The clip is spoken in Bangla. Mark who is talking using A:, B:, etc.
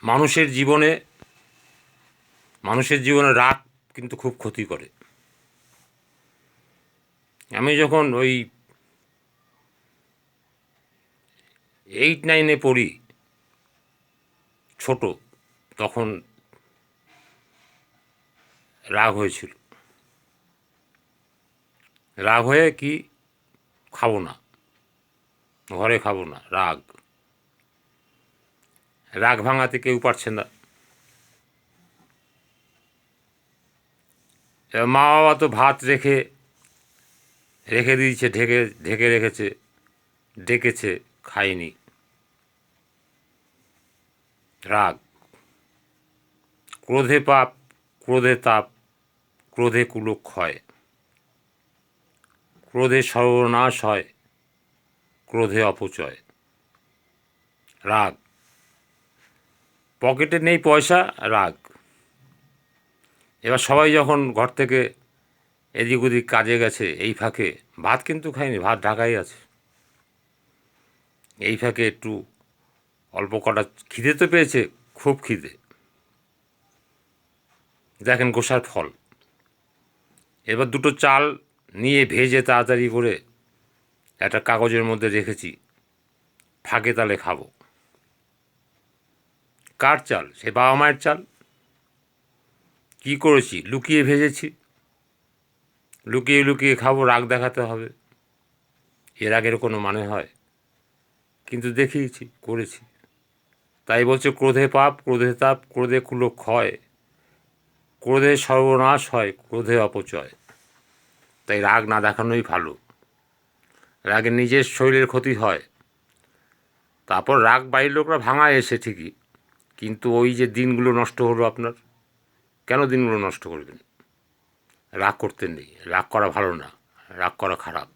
A: মানুষের জীবনে রাগ কিন্তু খুব ক্ষতি করে। আমি যখন ওই 8-9-এ পড়ি, ছোট, তখন রাগ হয়েছিল। রাগ হয়ে কি, খাবো না, ঘরে খাবো না, রাগ ভাঙাতে কেউ পারছে না। এবার মা বাবা তো ভাত রেখে দিয়েছে, ঢেকে রেখেছে, ডেকেছে, খাইনি। রাগ, ক্রোধে পাপ, ক্রোধে তাপ, ক্রোধে কুলক্ষয়, ক্রোধে সর্বনাশ হয়, ক্রোধে অপচয়। রাগ, পকেটে নেই পয়সা, রাগ। এবার সবাই যখন ঘর থেকে এদিক ওদিক কাজে গেছে, এই ফাঁকে ভাত কিন্তু খাইনি, ভাত ঢাকাই আছে, এই ফাঁকে একটু অল্প কটা খিদে তো পেয়েছে, খুব খিদে। দেখেন গোসার ফল। এবার দুটো চাল নিয়ে ভেজে তাড়াতাড়ি করে একটা কাগজের মধ্যে রেখেছি, ফাঁকে তালে খাবো। কার চাল? সে বাবা মায়ের চাল। কী করেছি? লুকিয়ে ভেজেছি, লুকিয়ে খাবো, রাগ দেখাতে হবে। এর আগের কোনো মানে হয়? কিন্তু দেখিয়েছি, করেছি। তাই বলছে ক্রোধে পাপ, ক্রোধে তাপ, ক্রোধে কুলক্ষয়, ক্রোধে সর্বনাশ হয়, ক্রোধে অপচয়। তাই রাগ না দেখানোই ভালো। রাগে নিজের শরীরের ক্ষতি হয়। তারপর রাগ বাড়ির লোকরা ভাঙায় এসে ঠিকই, কিন্তু ওই যে দিনগুলো নষ্ট হলো আপনার, কেন দিনগুলো নষ্ট করবেন? রাগ করতে নেই, রাগ করা ভালো না, রাগ করা খারাপ।